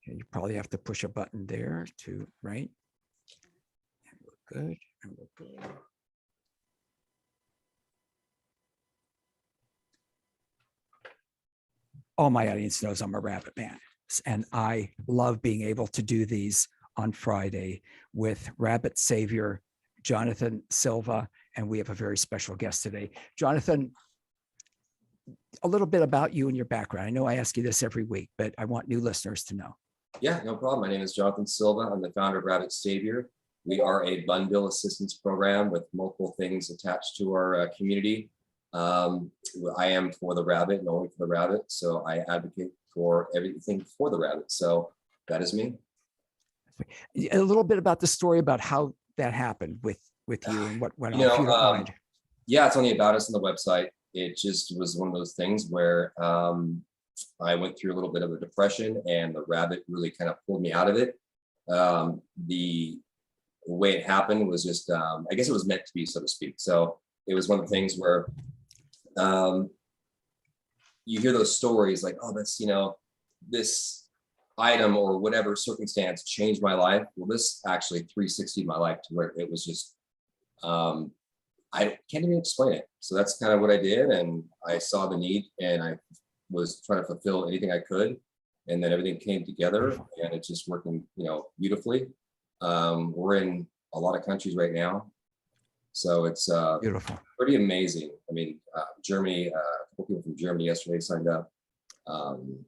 You probably have to push a button there to, right? And we're good. And we're good. All my audience knows I'm a rabbit man, and I love being able to do these on Friday with rabbit savior Jonathan Silva, and we have a very special guest today. Jonathan, a little bit about you and your background. I know I ask you this every week, but I want new listeners to know. Yeah, no problem. My name is Jonathan Silva. I'm the founder of Rabbit Savior. We are a bundle assistance program with multiple things attached to our community. I am for the rabbit and only for the rabbit. So I advocate for everything for the rabbit. So that is me. A little bit about the story about how that happened with you and what went on, if you don't mind. Yeah, it's only about us on the website. It just was one of those things where I went through a little bit of a depression, and the rabbit really kind of pulled me out of it. The way it happened was just, I guess it was meant to be, so to speak. So it was one of the things where you hear those stories like, oh, that's, this item or whatever circumstance changed my life. Well, this actually 360 my life to where it was just, I can't even explain it. So that's kind of what I did. And I saw the need, and I was trying to fulfill anything I could. And then everything came together, and it's just working, beautifully. We're in a lot of countries right now. So it's beautiful, pretty amazing. I mean, Germany, a couple people from Germany yesterday signed up. I'm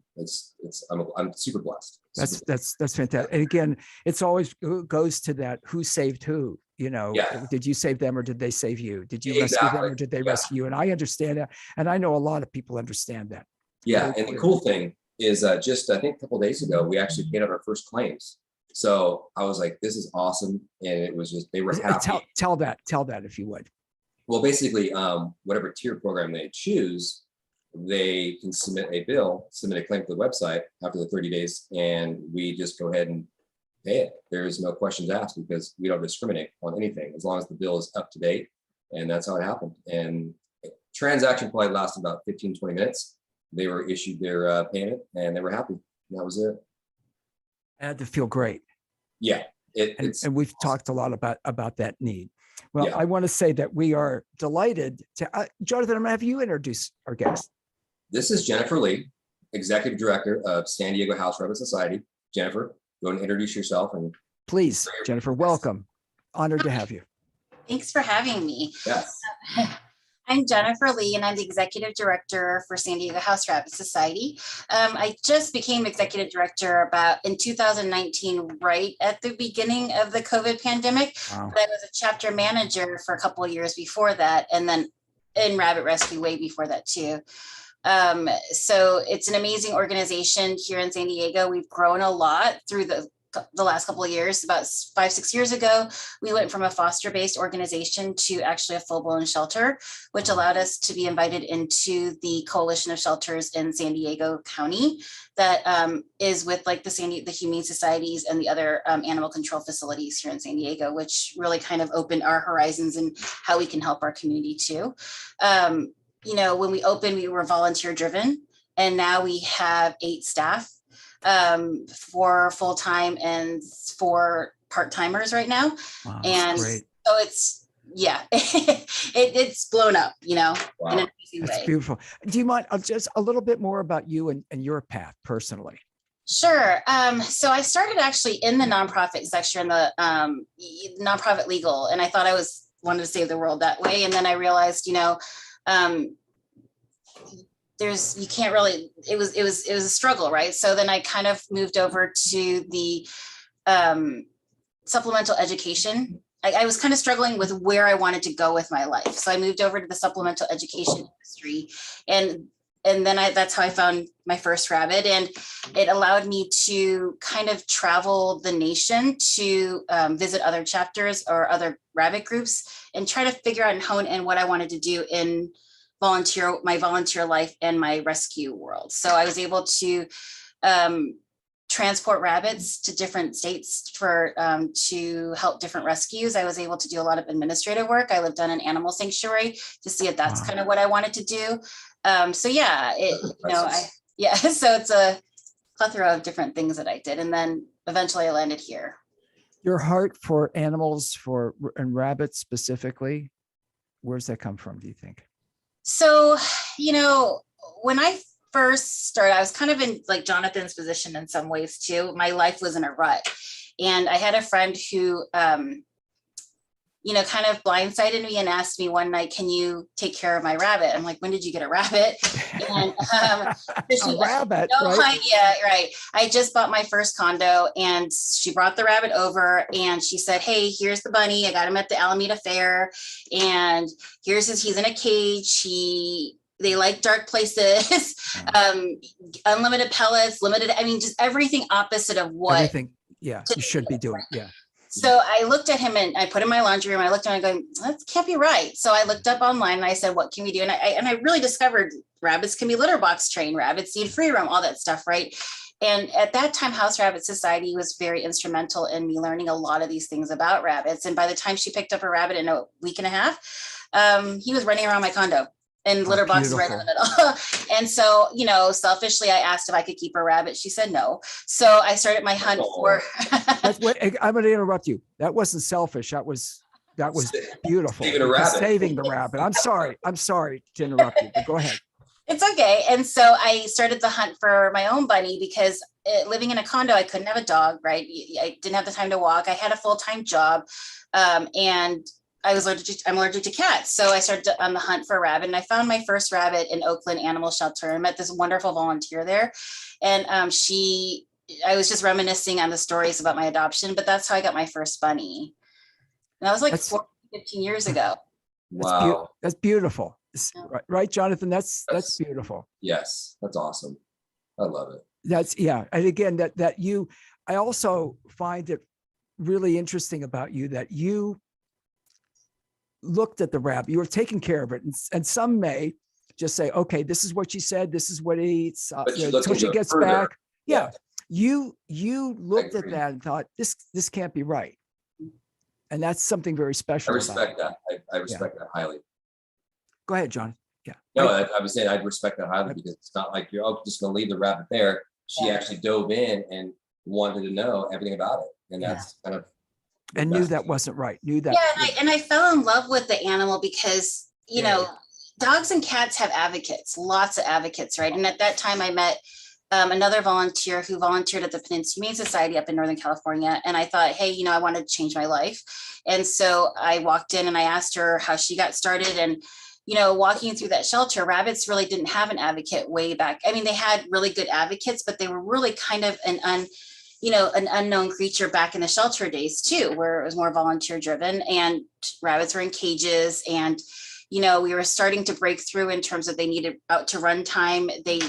super blessed. That's fantastic. And again, it's always goes to that, who saved who, Did you save them or did they save you? Did you rescue them or did they rescue you? And I understand that. And I know a lot of people understand that. Yeah. And the cool thing is just, I think a couple of days ago, we actually paid out our first claims. So I was like, this is awesome. And it was just, they were happy. Tell that if you would. Well, basically, whatever tier program they choose, they can submit a claim to the website after the 30 days, and we just go ahead and pay it. There's no questions asked because we don't discriminate on anything as long as the bill is up to date. And that's how it happened. And transaction probably lasted about 15, 20 minutes. They were issued their payment, and they were happy. And that was it. I had to feel great. Yeah. And we've talked a lot about that need. Well, yeah. I want to say that we are delighted to, Jonathan, I'm going to have you introduce our guest. This is Jennifer Lee, Executive Director of San Diego House Rabbit Society. Jennifer, go and introduce yourself. And please, Jennifer, welcome. Honored to have you. Thanks for having me. Yes. I'm Jennifer Lee, and I'm the Executive Director for San Diego House Rabbit Society. I just became Executive Director in 2019, right at the beginning of the COVID pandemic. Wow. But I was a chapter manager for a couple of years before that, and then in Rabbit Rescue way before that too. So it's an amazing organization here in San Diego. We've grown a lot through the last couple of years. About 5-6 years ago, we went from a foster-based organization to actually a full-blown shelter, which allowed us to be invited into the coalition of shelters in San Diego County that is with like the Humane Societies and the other animal control facilities here in San Diego, which really kind of opened our horizons and how we can help our community too. When we opened, we were volunteer driven, and now we have 8 staff, 4 full-time and 4 part-timers right now. Wow, and great. So it's, yeah, it's blown up, Wow. in an amazing That's way. beautiful. Do you mind just a little bit more about you and your path personally? Sure. So I started actually in the nonprofit section, the nonprofit legal, and I thought I wanted to save the world that way. And then I realized, you can't really, it was a struggle, right? So then I kind of moved over to the supplemental education. I was kind of struggling with where I wanted to go with my life. So I moved over to the supplemental education industry, and then that's how I found my first rabbit. And it allowed me to kind of travel the nation to visit other chapters or other rabbit groups and try to figure out and hone in what I wanted to do in my volunteer life and my rescue world. So I was able to transport rabbits to different states to help different rescues. I was able to do a lot of administrative work. I lived on an animal sanctuary to see if that's kind of what I wanted to do. So yeah, so plethora of different things that I did. And then eventually I landed here. Your heart for animals, and rabbits specifically, where's that come from, do you think? So, when I first started, I was kind of in like Jonathan's position in some ways too. My life was in a rut. And I had a friend who, kind of blindsided me and asked me one night, can you take care of my rabbit? I'm like, when did you get a rabbit? And A rabbit, no, right? yeah, right. I just bought my first condo and she brought the rabbit over and she said, hey, here's the bunny. I got him at the Alameda Fair. And he's in a cage. They like dark places, unlimited pellets, just everything opposite of what Everything, yeah, you should be doing, yeah. So I looked at him and I put him in my laundry room. I looked at him and going, that can't be right. So I looked up online and I said, what can we do? And I really discovered rabbits can be litter box trained, rabbits need free roam, all that stuff, right? And at that time, House Rabbit Society was very instrumental in me learning a lot of these things about rabbits. And by the time she picked up a rabbit in a week and a half, he was running around my condo. And litter boxes right in the middle. And so, selfishly, I asked if I could keep a rabbit. She said no. So I started my hunt for. I'm going to interrupt you. That wasn't selfish. That was beautiful. Saving a rabbit. Saving the rabbit. I'm sorry to interrupt you, but go ahead. It's okay. And so I started the hunt for my own bunny because living in a condo, I couldn't have a dog, right? I didn't have the time to walk. I had a full-time job. And I'm allergic to cats. So I started on the hunt for a rabbit and I found my first rabbit in Oakland Animal Shelter. I met this wonderful volunteer there. And I was just reminiscing on the stories about my adoption, but that's how I got my first bunny. And that was like 15 years ago. Wow. That's beautiful. Yeah. Right, Jonathan? That's beautiful. Yes, that's awesome. I love it. And again, I also find it really interesting about you that you looked at the rabbit, you were taking care of it. And some may just say, okay, this is what she said. This is what it eats until she gets further. back. Yeah. You looked at that and thought, this can't be right. And that's something very special. I respect that. I respect that highly. Go ahead, John. Yeah. No, I was saying I'd respect that highly because it's not like you're just going to leave the rabbit there. She actually dove in and wanted to know everything about it. And that's kind of. And knew that wasn't right. Knew that. Yeah, and I fell in love with the animal because, dogs and cats have advocates, lots of advocates, right? And at that time I met another volunteer who volunteered at the Peninsula Humane Society up in Northern California. And I thought, hey, I wanted to change my life. And so I walked in and I asked her how she got started. And, walking through that shelter, rabbits really didn't have an advocate way back. I mean, they had really good advocates, but they were really kind of an unknown creature back in the shelter days too, where it was more volunteer driven and rabbits were in cages. And, we were starting to break through in terms of they needed out to run time. They,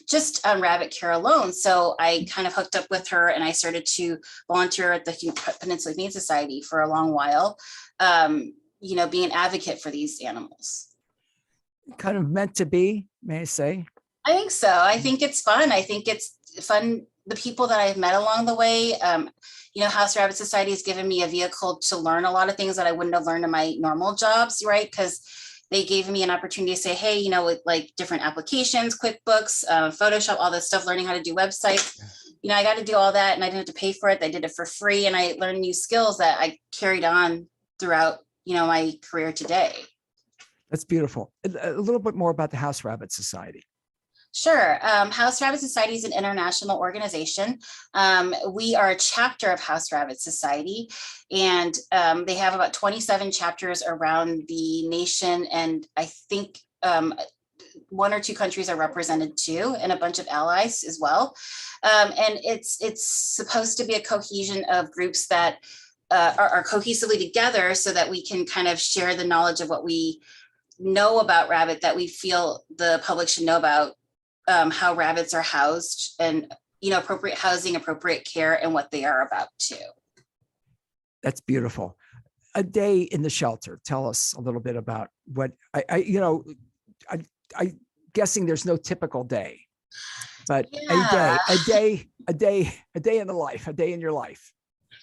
just on rabbit care alone. So I kind of hooked up with her and I started to volunteer at the Peninsula Humane Society for a long while, being an advocate for these animals. Kind of meant to be, may I say? I think so. I think it's fun. I think it's fun. The people that I've met along the way, House Rabbit Society has given me a vehicle to learn a lot of things that I wouldn't have learned in my normal jobs, right? Because they gave me an opportunity to say, hey, with like different applications, QuickBooks, Photoshop, all this stuff, learning how to do websites. I got to do all that and I didn't have to pay for it. I did it for free. And I learned new skills that I carried on throughout, my career today. That's beautiful. A little bit more about the House Rabbit Society. Sure. House Rabbit Society is an international organization. We are a chapter of House Rabbit Society, and they have about 27 chapters around the nation. And I think one or two countries are represented too, and a bunch of allies as well. And it's supposed to be a cohesion of groups that are cohesively together so that we can kind of share the knowledge of what we know about rabbit that we feel the public should know about. How rabbits are housed and, appropriate housing, appropriate care, and what they are about too. That's beautiful. A day in the shelter. Tell us a little bit about what I guessing there's no typical day, but a day in the life, a day in your life.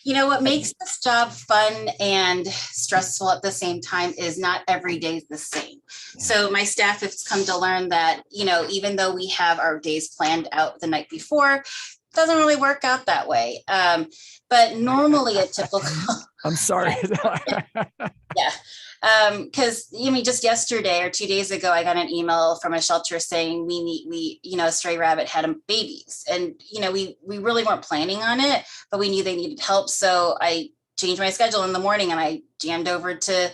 You know, what makes this job fun and stressful at the same time is not every day is the same. Yeah. So my staff has come to learn that, you know, even though we have our days planned out the night before, it doesn't really work out that way. But normally a typical I'm sorry. yeah. Because I mean, just yesterday or 2 days ago, I got an email from a shelter saying you know, a stray rabbit had babies, and you know, we really weren't planning on it, but we knew they needed help. So I changed my schedule in the morning, and I jammed over to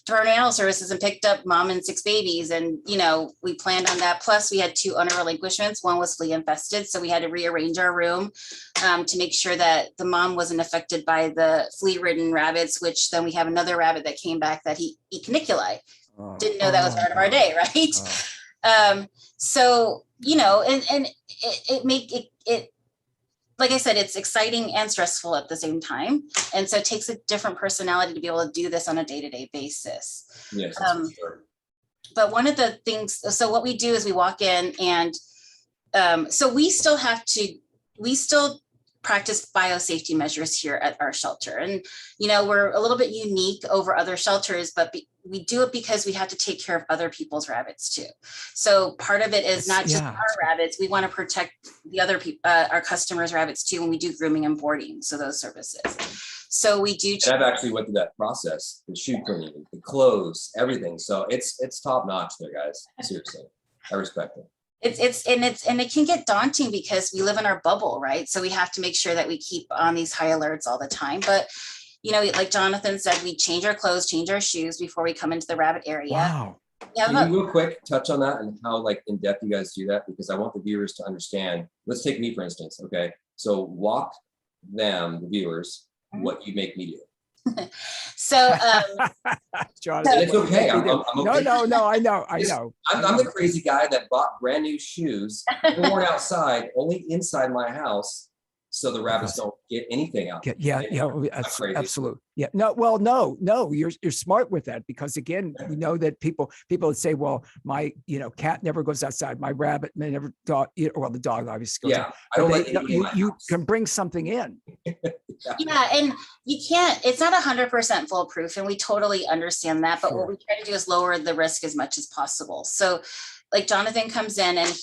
Department of Animal Services and picked up mom and 6 babies, and you know, we planned on that. Plus, we had 2 owner relinquishments. One was flea infested, so we had to rearrange our room to make sure that the mom wasn't affected by the flea-ridden rabbits, which then we have another rabbit that came back that he eat caniculi. Didn't know that was part of our day, right? So, you know, and it like I said, it's exciting and stressful at the same time. And so it takes a different personality to be able to do this on a day-to-day basis. Yes, that's for sure. But one of the things, so what we do is we walk in and so we still practice biosafety measures here at our shelter. And, you know, we're a little bit unique over other shelters, but we do it because we have to take care of other people's rabbits too. So part of it is not just our rabbits. We want to protect the other people, our customers' rabbits too, when we do grooming and boarding. So those services. So we do. And I've actually went through that process, the shoe cleaning, the clothes, everything. So it's top notch there, guys. Seriously, I respect it. It can get daunting because we live in our bubble, right? So we have to make sure that we keep on these high alerts all the time. But, you know, like Jonathan said, we change our clothes, change our shoes before we come into the rabbit area. Wow. Yeah, Can you real quick touch on that and how like in depth you guys do that? Because I want the viewers to understand. Let's take me, for instance. Okay. So walk them, the viewers, what you make me do. So, Jonathan, it's okay. I'm okay. No, I know. I'm the crazy guy that bought brand new shoes, worn outside, only inside my house, so the rabbits don't get anything out. Yeah, absolutely. Yeah, no, you're smart with that, because again, we know that people would say, well, my cat never goes outside, my rabbit may never dog, well, the dog obviously goes out. I don't like you can bring something in. Yeah, and you can't, it's not 100% foolproof, and we totally understand that, but what we try to do is lower the risk as much as possible. So like Jonathan comes in and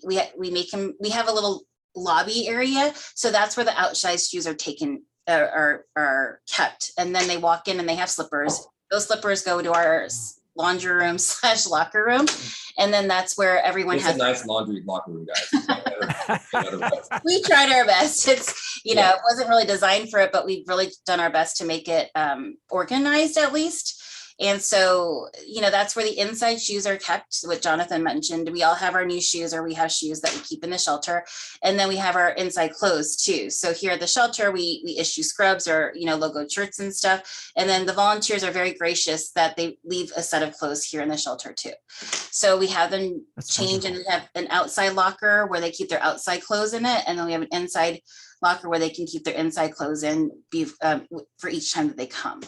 we have a little lobby area, so that's where the outside shoes are taken, are kept, and then they walk in and they have slippers. Those slippers go to our laundry room / locker room, and then that's where everyone has a nice laundry locker room, guys. We tried our best. It's it wasn't really designed for it, but we've really done our best to make it organized at least. And so, that's where the inside shoes are kept, what Jonathan mentioned. We all have our new shoes, or we have shoes that we keep in the shelter. And then we have our inside clothes too. So here at the shelter, we issue scrubs or, logo shirts and stuff. And then the volunteers are very gracious that they leave a set of clothes here in the shelter too. So we have them change, and we have an outside locker where they keep their outside clothes in it. And then we have an inside locker where they can keep their inside clothes in for each time that they come.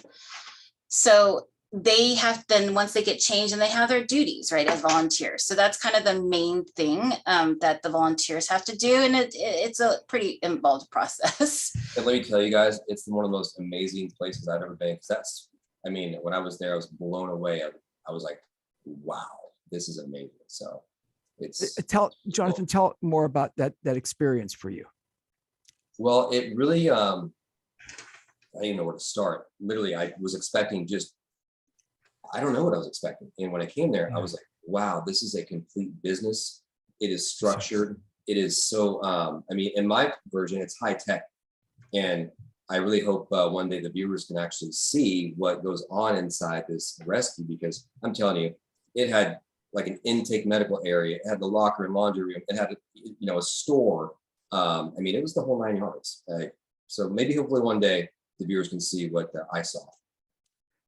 So they have, then once they get changed, and they have their duties, right, as volunteers. So that's kind of the main thing that the volunteers have to do. And it's a pretty involved process. And let me tell you guys, it's one of the most amazing places I've ever been. Because when I was there, I was blown away. I was like, wow, this is amazing. So Jonathan, tell more about that experience for you. Well, it really, I didn't know where to start. Literally, I was expecting I don't know what I was expecting. And when I came there, I was like, wow, this is a complete business. It is structured. It is so, in my version, it's high tech. And I really hope one day the viewers can actually see what goes on inside this rescue, because I'm telling you, it had like an intake medical area. It had the locker and laundry room. It had, a store. It was the whole 9 yards. So maybe hopefully one day the viewers can see what I saw.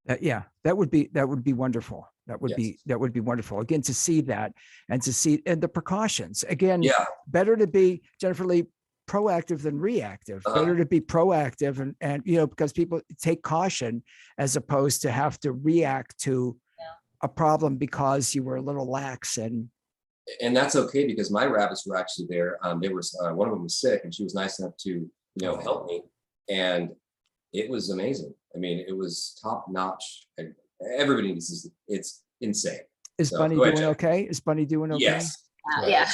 That would be wonderful. That would be wonderful. Again, to see that, and to see, and the precautions. Again, better to be, Jennifer Lee, proactive than reactive. Better to be proactive, and because people take caution as opposed to have to react to a problem because you were a little lax. And that's okay, because my rabbits were actually there. They were one of them was sick, and she was nice enough to help me. And it was amazing. I mean, it was top notch. And everybody needs this. It's insane. Is So, Bunny go ahead, doing Jen. okay? Is Bunny doing okay? Yes. Yeah.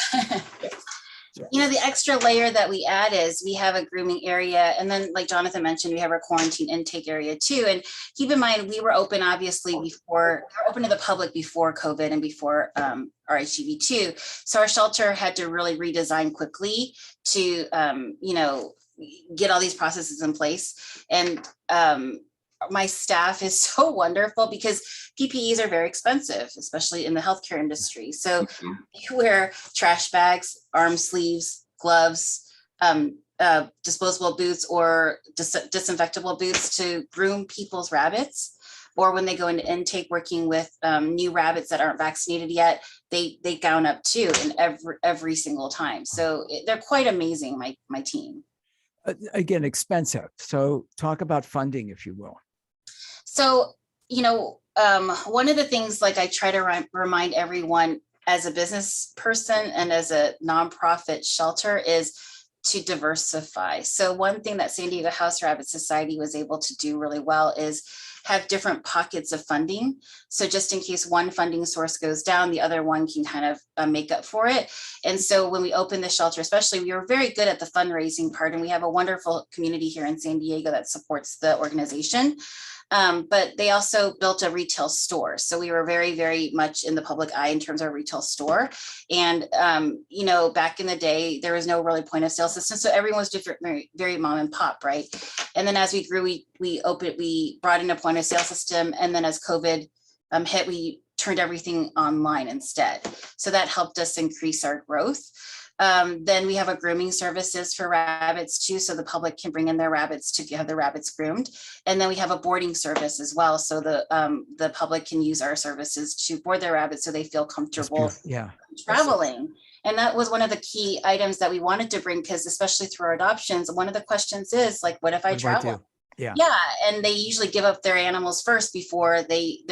You know, the extra layer that we add is we have a grooming area. And then like Jonathan mentioned, we have our quarantine intake area too. And keep in mind, we were open obviously before, open to the public before COVID and before RHGV too. So our shelter had to really redesign quickly to, you know, get all these processes in place. And my staff is so wonderful because PPEs are very expensive, especially in the healthcare industry. So you wear trash bags, arm sleeves, gloves, disposable boots or disinfectable boots to groom people's rabbits. Or when they go into intake working with new rabbits that aren't vaccinated yet, they gown up too in every single time. So they're quite amazing, my team. Again, expensive. So talk about funding, if you will. So, you know, one of the things like I try to remind everyone as a business person and as a nonprofit shelter is to diversify. So one thing that San Diego House Rabbit Society was able to do really well is have different pockets of funding. So just in case one funding source goes down, the other one can kind of make up for it. And so when we opened the shelter, especially, we were very good at the fundraising part, and we have a wonderful community here in San Diego that supports the organization. But they also built a retail store. So we were very, very much in the public eye in terms of our retail store. And, you know, back in the day, there was no really point of sale system. So everyone was different, very, very mom and pop, right? And then as we grew, we brought in a point of sale system. And then as COVID hit, we turned everything online instead. So that helped us increase our growth. Then we have a grooming services for rabbits too. So the public can bring in their rabbits to have the rabbits groomed. And then we have a boarding service as well. So the public can use our services to board their rabbits so they feel comfortable traveling. And that was one of the key items that we wanted to bring, because especially through our adoptions, one of the questions is like, what if I travel? Yeah. And they usually give up their animals first before they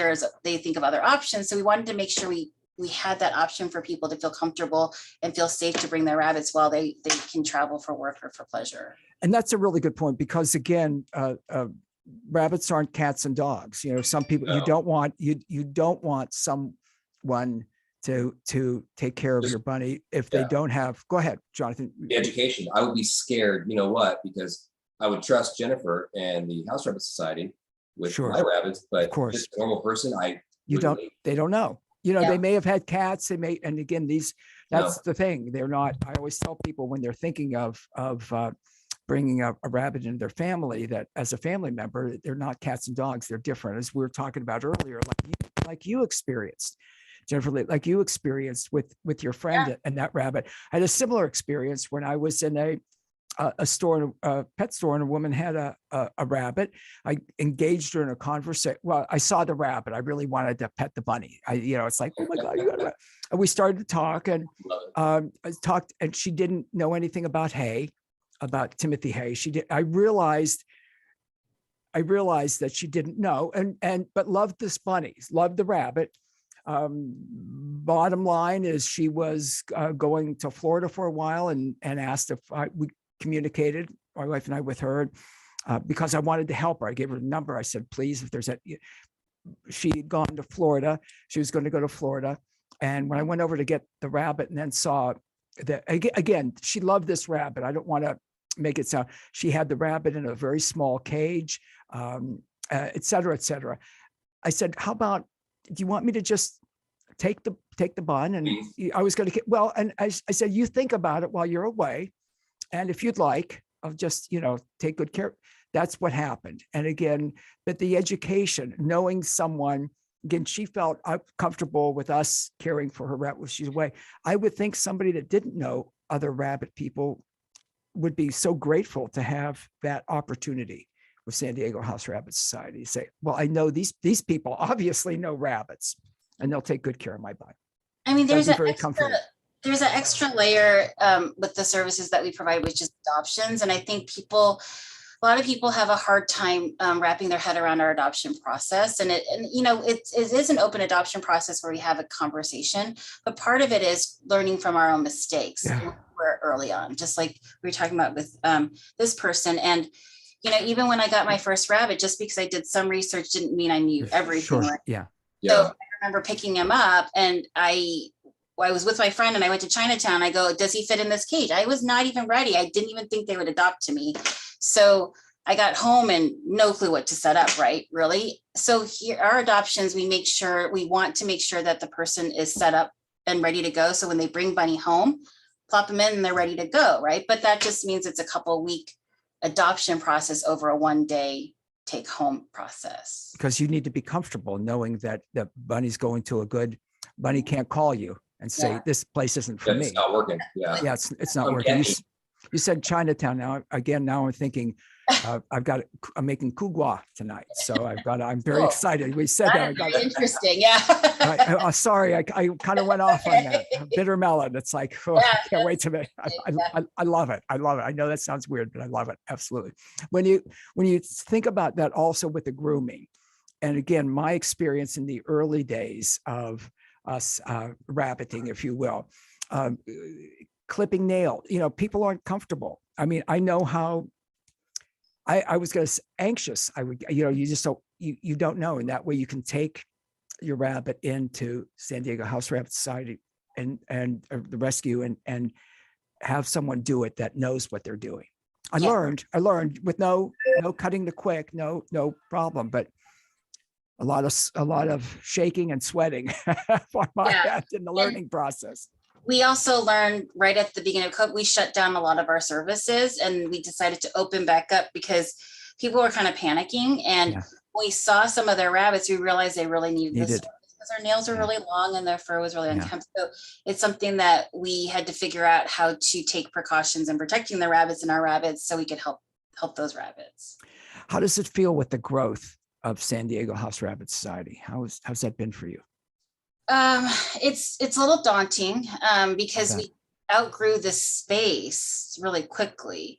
think of other options. So we wanted to make sure we had that option for people to feel comfortable and feel safe to bring their rabbits while they can travel for work or for pleasure. And that's a really good point, because again, rabbits aren't cats and dogs. You know, some people, you don't want someone to take care of your bunny if they don't have. Go ahead, Jonathan. The education. I would be scared, you know what, because I would trust Jennifer and the House Rabbit Society with my rabbits, but just a normal person, they don't know. You know, they may have had cats, and again, that's the thing. They're not, I always tell people when they're thinking of bringing a rabbit into their family, that as a family member, they're not cats and dogs. They're different, as we were talking about earlier, like you experienced, Jennifer, like you experienced with your friend and that rabbit. I had a similar experience when I was in a store, a pet store, and a woman had a rabbit. I engaged her in a conversation. Well, I saw the rabbit. I really wanted to pet the bunny. It's like, oh my God, you got a rabbit. And we started to talk, and and she didn't know anything about Timothy Hay. I realized that she didn't know, but loved this bunny, loved the rabbit. Bottom line is, she was going to Florida for a while, and asked if we communicated, my wife and I, with her, because I wanted to help her. I gave her a number. I said, please, if there's she'd gone to Florida. She was going to go to Florida. And when I went over to get the rabbit and then saw that, again, she loved this rabbit. I don't want to make it sound, she had the rabbit in a very small cage, et cetera, et cetera. I said, how about, do you want me to just take the bun? And I was going to, and I said, you think about it while you're away. And if you'd like, I'll just, take good care. That's what happened. And again, but the education, knowing someone, again, she felt comfortable with us caring for her rabbit when she's away. I would think somebody that didn't know other rabbit people would be so grateful to have that opportunity with San Diego House Rabbit Society. Say, well, I know these people obviously know rabbits, and they'll take good care of my bunny. I mean, there's an extra layer with the services that we provide, which is adoptions. And I think a lot of people have a hard time wrapping their head around our adoption process. And it is an open adoption process where we have a conversation, but part of it is learning from our own mistakes. We're early on, just like we were talking about with this person. And, even when I got my first rabbit, just because I did some research didn't mean I knew everything. Sure. Right? Yeah. So I remember picking him up, and I was with my friend and I went to Chinatown. I go, does he fit in this cage? I was not even ready. I didn't even think they would adopt to me. So I got home and no clue what to set up, right? Really. So here, our adoptions, we want to make sure that the person is set up and ready to go. So when they bring Bunny home, plop them in and they're ready to go, right? But that just means it's a couple-week adoption process over a 1-day take home process. Because you need to be comfortable knowing that the Bunny's going to a good, Bunny can't call you and say, this place isn't for me. It's not working. Yeah. Yeah, it's not working. You said Chinatown. Now I'm thinking, I'm making kugwa tonight. So I'm very excited. We said that. Interesting. Yeah. Sorry, I kind of went off on that. Bitter melon. It's like, I can't wait to make. I love it. I love it. I know that sounds weird, but I love it. Absolutely. When you think about that also with the grooming, and again, my experience in the early days of us rabbiting, if you will, clipping nail, people aren't comfortable. I mean, I know how I was going to anxious. I would, you just don't, you don't know. And that way you can take your rabbit into San Diego House Rabbit Society and the rescue and have someone do it that knows what they're doing. I learned with no cutting the quick, no problem, but a lot of shaking and sweating for my end in the learning process. We also learned right at the beginning of COVID, we shut down a lot of our services and we decided to open back up because people were kind of panicking. And we saw some of their rabbits, we realized they really needed this because their nails are really long and their fur was really unkempt. So it's something that we had to figure out how to take precautions in protecting the rabbits and our rabbits so we could help those rabbits. How does it feel with the growth of San Diego House Rabbit Society? How's that been for you? It's a little daunting because we outgrew this space really quickly.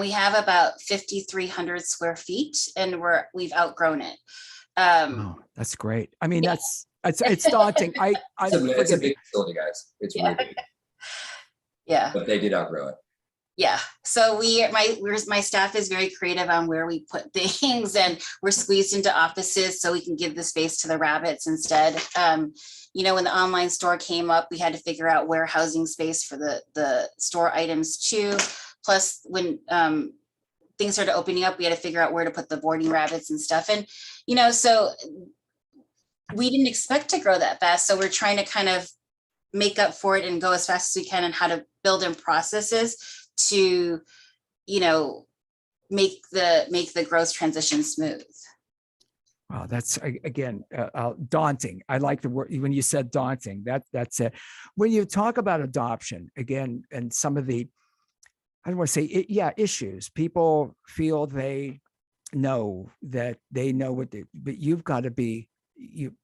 We have about 5,300 square feet and we've outgrown it. That's great. I mean, it's daunting. It's a big facility, guys. It's really big. Yeah. But they did outgrow it. Yeah. So my staff is very creative on where we put things, and we're squeezed into offices so we can give the space to the rabbits instead. When the online store came up, we had to figure out where housing space for the store items too. Plus when things started opening up, we had to figure out where to put the boarding rabbits and stuff. And, so we didn't expect to grow that fast. So we're trying to kind of make up for it and go as fast as we can, and how to build in processes to, make the growth transition smooth. Wow, that's again daunting. I like the word when you said daunting. That's it. When you talk about adoption again, and some of the, I don't want to say issues. People feel they know what but you've got to be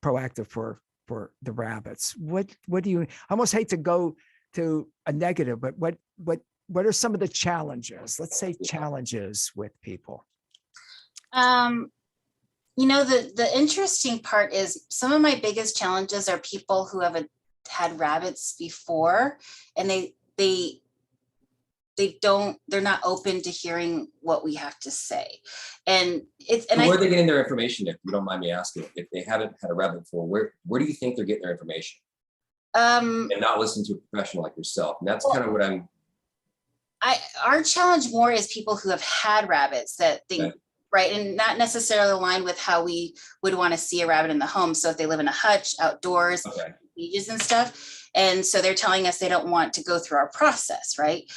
proactive for the rabbits. What do you? I almost hate to go to a negative, but what are some of the challenges? Let's say challenges with people. The interesting part is some of my biggest challenges are people who have had rabbits before, and they're not open to hearing what we have to say. And where are they getting their information, if you don't mind me asking? If they haven't had a rabbit before, where do you think they're getting their information? And not listening to a professional like yourself. And that's kind of what our challenge more is people who have had rabbits that think, right, and not necessarily aligned with how we would want to see a rabbit in the home. So if they live in a hutch, outdoors, cages and stuff, and so they're telling us they don't want to go through our process, right?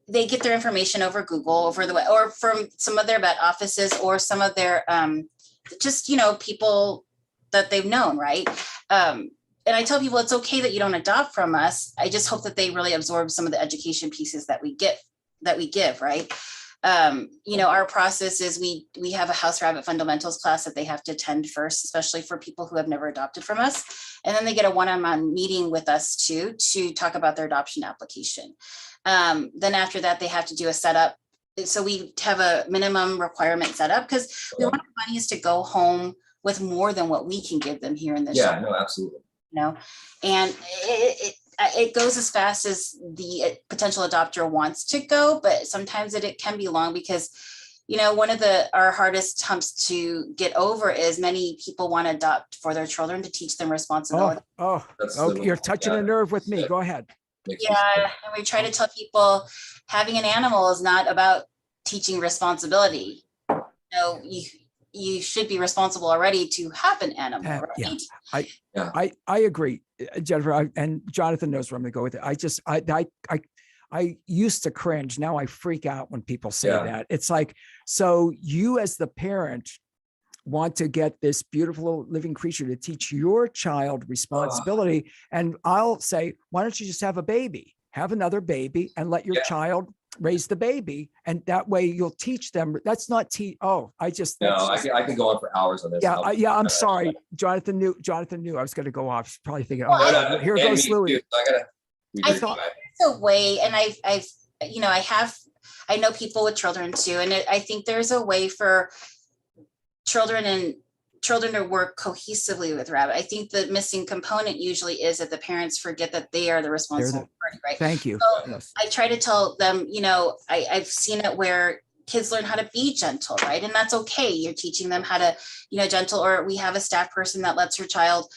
They get their information over Google, over the web, or from some of their vet offices, or some of their people that they've known, right? And I tell people it's okay that you don't adopt from us. I just hope that they really absorb some of the education pieces that we give, right? Our process is we have a house rabbit fundamentals class that they have to attend first, especially for people who have never adopted from us. And then they get a one-on-one meeting with us too, to talk about their adoption application. Then after that, they have to do a setup. So we have a minimum requirement setup because we want our bunnies to go home with more than what we can give them here in the shelter. No, absolutely. And it goes as fast as the potential adopter wants to go, but sometimes it can be long because one of our hardest humps to get over is many people want to adopt for their children to teach them responsibility. You're touching a nerve with me. Go ahead. Yeah, and we try to tell people having an animal is not about teaching responsibility. You should be responsible already to have an animal, right? I agree, Jennifer, and Jonathan knows where I'm going to go with it. I used to cringe. Now I freak out when people say that. It's like, so you as the parent want to get this beautiful living creature to teach your child responsibility. And I'll say, why don't you just have a baby, have another baby and let your child raise the baby. And that way you'll teach them. That's not I can go on for hours on this. I'm sorry. Jonathan knew I was going to go off. He's probably thinking, here goes Louie. I thought there's a way, and I know people with children too. And I think there's a way for children to work cohesively with Rabbit. I think the missing component usually is that the parents forget that they are the responsible party, right? Thank you. So yes. I try to tell them, I've seen it where kids learn how to be gentle, right? And that's okay. You're teaching them how to, gentle, or we have a staff person that lets her child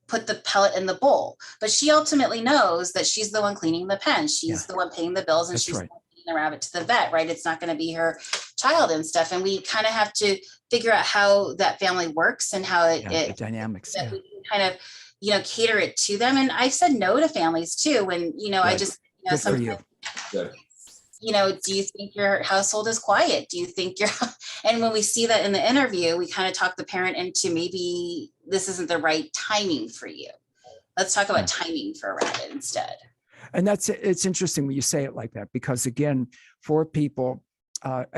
put the pellet in the bowl, but she ultimately knows that she's the one cleaning the pen. She's the one paying the bills, and she's the rabbit to the vet, right? It's not going to be her child and stuff. And we kind of have to figure out how that family works and how it dynamics. That we can kind of, cater it to them. And I've said no to families too. When, I just, sometimes, do you think your household is quiet? Do you think and when we see that in the interview, we kind of talk the parent into maybe this isn't the right timing for you. Let's talk about timing for a rabbit instead. And it's interesting when you say it like that, because again, for people, I'm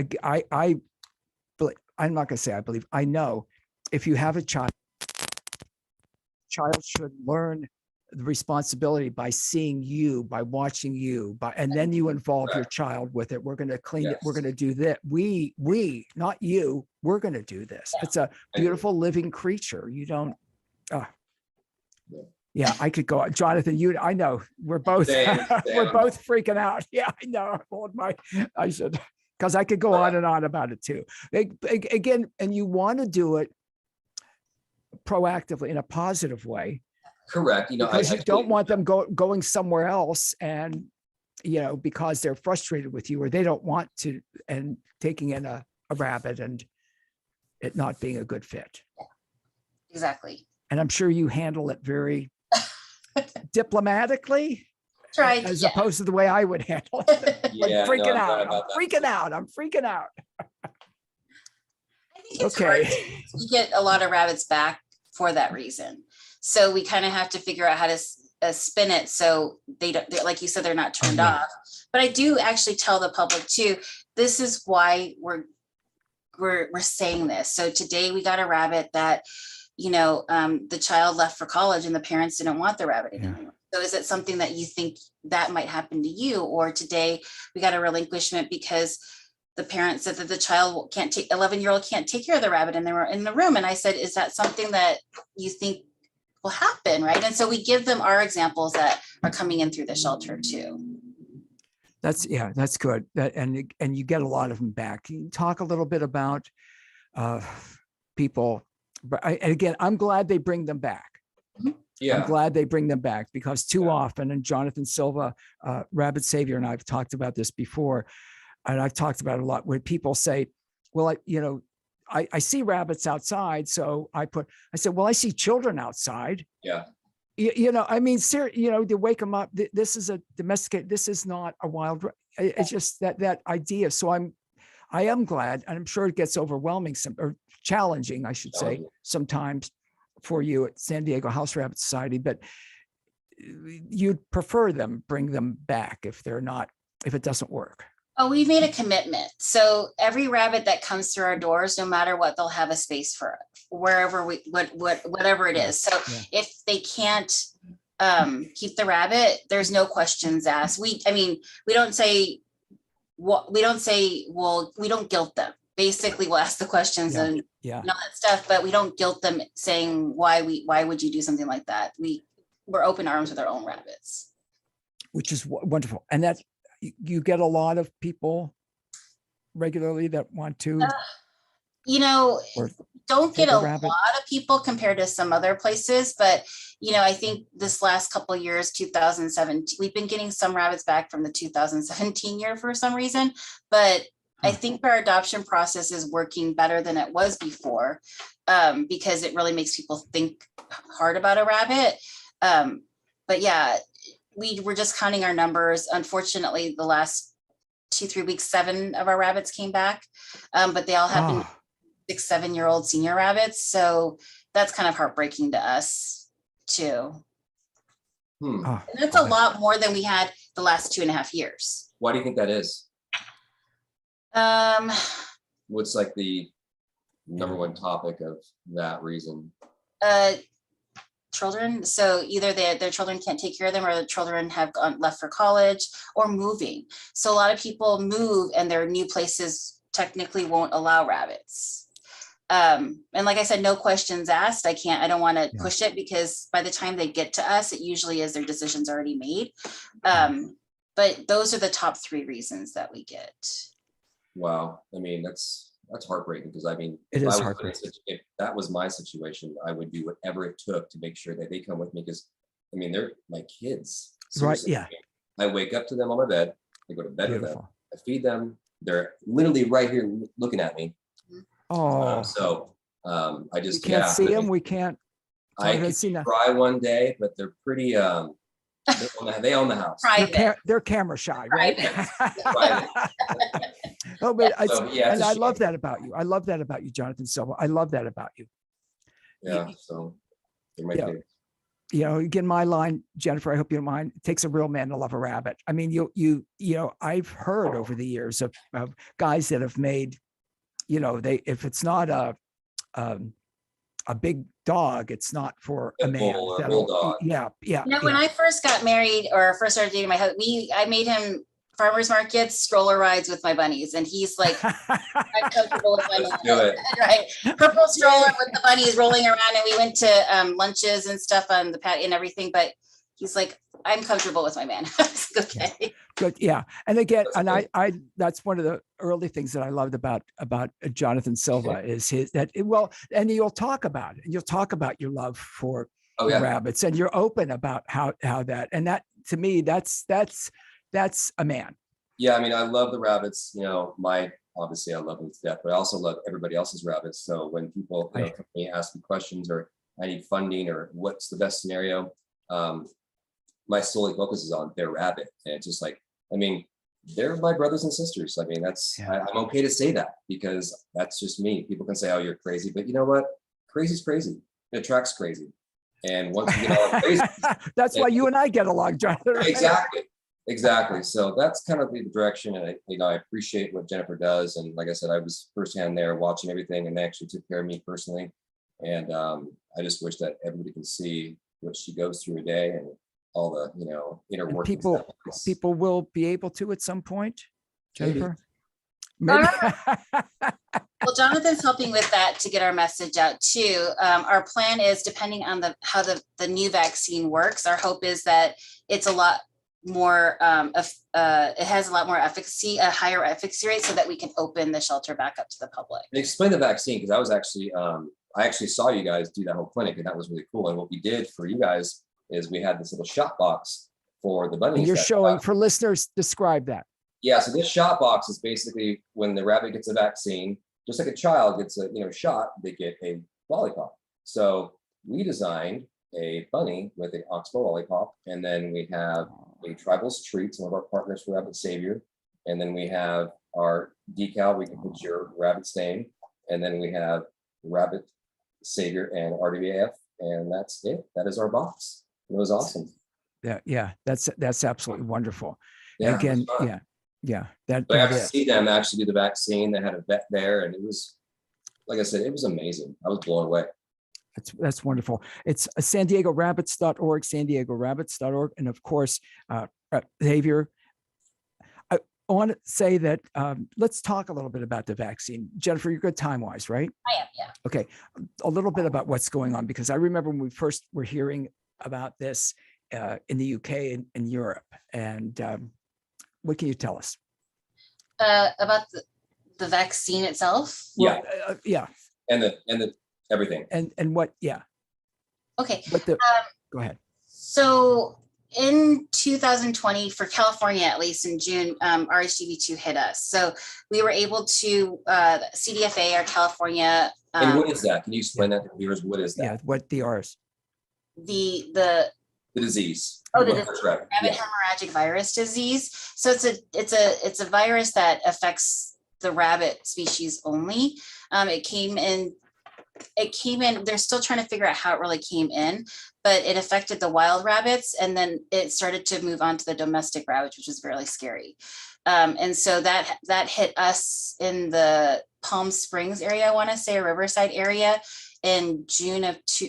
not going to say I believe, I know if you have a child should learn the responsibility by seeing you, by watching you, and then you involve your child with it. We're going to clean it. We're going to do that. We, not you, we're going to do this. It's a beautiful living creature. You don't, yeah, I could go on. Jonathan, I know we're both, we're both freaking out. Yeah, I know. I should, because I could go on and on about it too. Again, and you want to do it proactively in a positive way. Correct. Because you don't want them going somewhere else and, because they're frustrated with you or they don't want to, and taking in a rabbit and it not being a good fit. Exactly. And I'm sure you handle it very diplomatically, as opposed to the way I would handle it. I'm freaking out. I'm freaking out. I think it's hard. You get a lot of rabbits back for that reason. So we kind of have to figure out how to spin it so they don't, like you said, they're not turned off. But I do actually tell the public too, this is why we're saying this. So today we got a rabbit that, the child left for college and the parents didn't want the rabbit anymore. So is it something that you think that might happen to you? Or today we got a relinquishment because the parent said that the child 11-year-old can't take care of the rabbit and they were in the room. And I said, is that something that you think will happen? Right. And so we give them our examples that are coming in through the shelter too. That's good. And you get a lot of them back. Can you talk a little bit about people? But again, I'm glad they bring them back. Yeah. I'm glad they bring them back, because too often, and Jonathan Silva, Rabbit Savior, and I've talked about this before, and I've talked about it a lot, where people say, well, I see rabbits outside. So I said, well, I see children outside. Yeah. To wake them up. This is a domesticated, this is not a wild, it's just that idea. So I am glad, and I'm sure it gets overwhelming, or challenging, I should say, sometimes for you at San Diego House Rabbit Society, but you'd prefer bring them back if it doesn't work. Oh, we've made a commitment. So every rabbit that comes through our doors, no matter what, they'll have a space for it, wherever whatever it is. So if they can't keep the rabbit, there's no questions asked. We don't say, well, we don't guilt them. Basically, we'll ask the questions and all that stuff, but we don't guilt them saying why would you do something like that? We're open arms with our own rabbits. Which is wonderful. And that you get a lot of people regularly that want to, You know, or don't take get a a rabbit? lot of people compared to some other places, but I think this last couple of years, 2017, we've been getting some rabbits back from the 2017 year for some reason, but I Huh. think our adoption process is working better than it was before, because it really makes people think hard about a rabbit. But yeah, we were just counting our numbers. Unfortunately, the last 2-3 weeks, 7 of our rabbits came back, but they all have been Ah, 6-7-year-old senior rabbits. So that's kind of heartbreaking to us too. Hmm. ah, And that's a okay. lot more than we had the last 2.5 years. Why do you think that is? Um, What's like the number one topic of that reason? Children. So either their children can't take care of them, or the children have left for college or moving. So a lot of people move and their new places technically won't allow rabbits. And like I said, no questions asked. I don't want to Yeah. push it, because by the time they get to us, it usually is their decisions already made. But those are the top 3 reasons that we get. Wow. I mean, that's heartbreaking, because I mean, It if I is was heartbreaking. if that was my situation, I would do whatever it took to make sure that they come with me, because I mean, they're my kids. Right, Seriously. yeah. I wake up to them on my bed. I go to bed with them. Beautiful. I feed them. They're literally right here looking at me. Oh, I we just can't yeah. see I them. mean, We can't. I Jonathan, could see that. try one day, but they're pretty they own the house. Private. They're camera shy, right? Private. Oh, but So yeah, and it's a I love shame. that about you. I love that about you, Jonathan Silva. I love that about you. Yeah, so they're my Yeah. kids. Again, my line, Jennifer, I hope you don't mind. It takes a real man to love a rabbit. I mean, I've heard over the years of guys that have made, if it's not a big dog, it's not for a Pit man. bull or That'll, bulldog. yeah. When I first got married or first started dating my husband, I made him farmers markets, stroller rides with my bunnies, and he's like, I'm comfortable with my Let's do it. right? Purple stroller with the bunnies rolling around, and we went to lunches and stuff on the patio and everything. But he's like, I'm comfortable with my man. Okay. Good. Yeah. And again, That's and good. I that's one of the early things that I loved about Jonathan Silva is and you'll talk about it. You'll talk about your love for Oh yeah. rabbits, and you're open about how that, and that, to me, that's a man. Yeah, I mean, I love the rabbits. Obviously I love them to death, but I also love everybody else's rabbits. So when people come to me, ask me questions, or I need funding, or what's the best scenario, my solely focus is on their rabbit. And it's just like, I mean, they're my brothers and sisters. I mean, I'm okay to say that, because that's just me. People can say, oh, you're crazy, but you know what? Crazy's crazy. It attracts crazy. And once you get all crazy, That's why you and I get along, Jonathan. Right? Exactly. So that's kind of the direction. And I appreciate what Jennifer does. And like I said, I was firsthand there watching everything, and they actually took care of me personally. And I just wish that everybody can see what she goes through a day, and all the, inner And workings. people will be able to at some point, Maybe. Jennifer. Maybe. Well, Jonathan's helping with that to get our message out too. Our plan is, depending on how the new vaccine works, our hope is that it's a lot more, it has a lot more efficacy, a higher efficacy rate, so that we can open the shelter back up to the public. Explain the vaccine, because I was actually, I actually saw you guys do that whole clinic, and that was really cool. And what we did for you guys is we had this little shot box for the bunnies. And you're showing for listeners, describe that. Yeah, so this shot box is basically when the rabbit gets a vaccine, just like a child gets a shot, they get a lollipop. So we designed a bunny with an oxbow lollipop, and then we have a Tribal's Treats, one of our partners for Rabbit Savior, and then we have our decal. We can put your rabbit stain, and then we have Rabbit Savior and RWAF, and that's it. That is our box. It was awesome. Yeah, that's absolutely wonderful. Yeah, Again, yeah. But I got to see them actually do the vaccine. They had a vet there, and it was, like I said, it was amazing. I was blown away. That's wonderful. It's SanDiegoRabbits.org, SanDiegoRabbits.org, and of course, Xavier. I want to say that let's talk a little bit about the vaccine. Jennifer, you're good time-wise, right? I am, yeah. Okay, a little bit about what's going on, because I remember when we first were hearing about this in the UK and Europe, and what can you tell us? About The vaccine itself? Yeah, Yeah. and the everything. And what, yeah, Okay. what the, go ahead. So in 2020, for California, at least in June, RHGV2 hit us. So we were able to, CDFA, our California, And what is that? Can you explain that to viewers? What is Yeah, that? what the R's. the The disease. Oh, the That's right. rabbit hemorrhagic virus disease. So it's a virus that affects the rabbit species only. It came in. They're still trying to figure out how it really came in, but it affected the wild rabbits, and then it started to move on to the domestic rabbits, which is really scary. And so that hit us in the Palm Springs area, I want to say, or Riverside area, in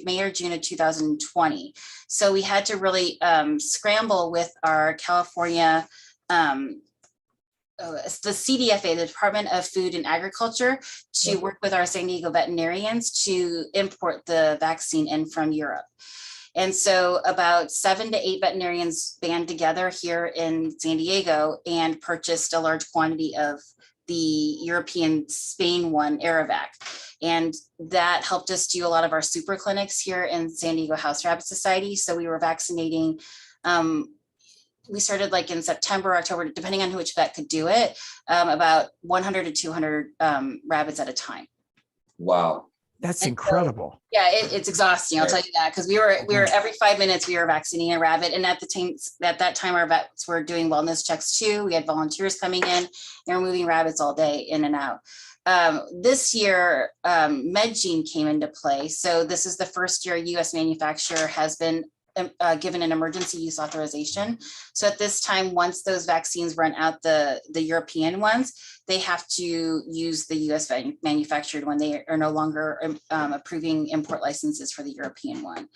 May or June of 2020. So we had to really scramble with our California, the CDFA, the Department of Food and Agriculture, to work with our San Diego veterinarians to import the vaccine in from Europe. And so about 7 to 8 veterinarians band together here in San Diego and purchased a large quantity of the European Spain one, Aravac. And that helped us do a lot of our super clinics here in San Diego House Rabbit Society. So we were vaccinating, we started like in September, October, depending on which vet could do it, about 100 to 200 rabbits at a time. Wow. That's And incredible. So, yeah, it's exhausting. I'll tell you that, because we were every 5 minutes we were vaccinating a rabbit, and at that time our vets were doing wellness checks too. We had volunteers coming in. They were moving rabbits all day in and out. This year, MedGene came into play. So this is the first year a U.S. manufacturer has been given an emergency use authorization. So at this time, once those vaccines run out, the European ones, they have to use the US manufactured one. They are no longer approving import licenses for the European one.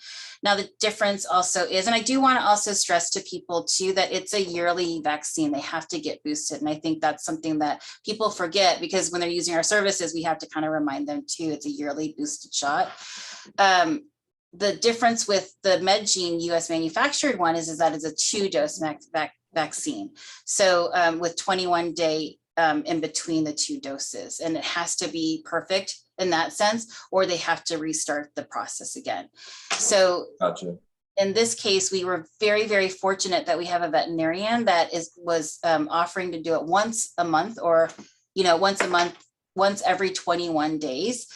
Now, the difference also is, and I do want to also stress to people too, that it's a yearly vaccine. They have to get boosted. And I think that's something that people forget, because when they're using our services, we have to kind of remind them too, it's a yearly boosted shot. The difference with the MedGene US manufactured one is that it's a 2-dose vaccine. So with 21-day in between the 2 doses, and it has to be perfect in that sense, or they have to restart the process again. So Gotcha. In this case, we were very, very fortunate that we have a veterinarian that was offering to do it once a month, or once every 21 days.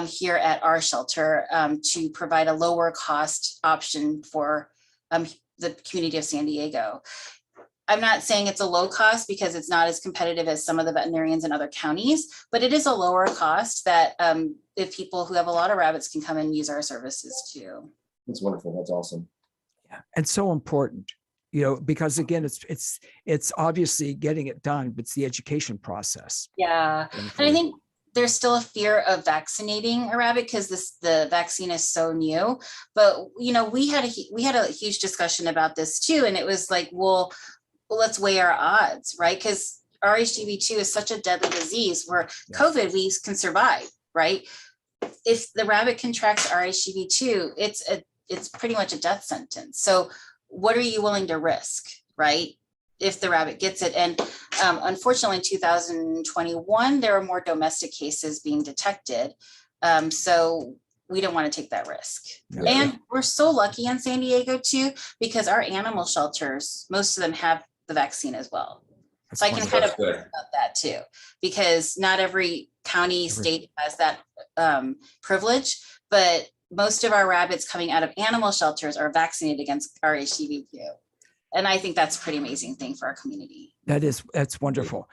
Here at our shelter, to provide a lower cost option for the community of San Diego. I'm not saying it's a low cost, because it's not as competitive as some of the veterinarians in other counties, but it is a lower cost that if people who have a lot of rabbits can come and use our services too. That's wonderful. That's awesome. Yeah, and so important, because again, it's obviously getting it done, but it's the education process. Yeah, and I think there's still a fear of vaccinating a rabbit because the vaccine is so new. But we had a huge discussion about this too, and it was like, well, let's weigh our odds, right? Because RHGV2 is such a deadly disease where COVID we can survive, right? If the rabbit contracts RHGV2, it's pretty much a death sentence. So what are you willing to risk, right? If the rabbit gets it. And unfortunately, in 2021, there were more domestic cases being detected. So we don't want to take that risk. Yeah. And we're so lucky in San Diego too, because our animal shelters, most of them have the vaccine as well. That's so I can kind of talk about that too, because not every county, state has that privilege, but most of our rabbits coming out of animal shelters are vaccinated against RHGV2. And I think that's a pretty amazing thing for our community. That's wonderful.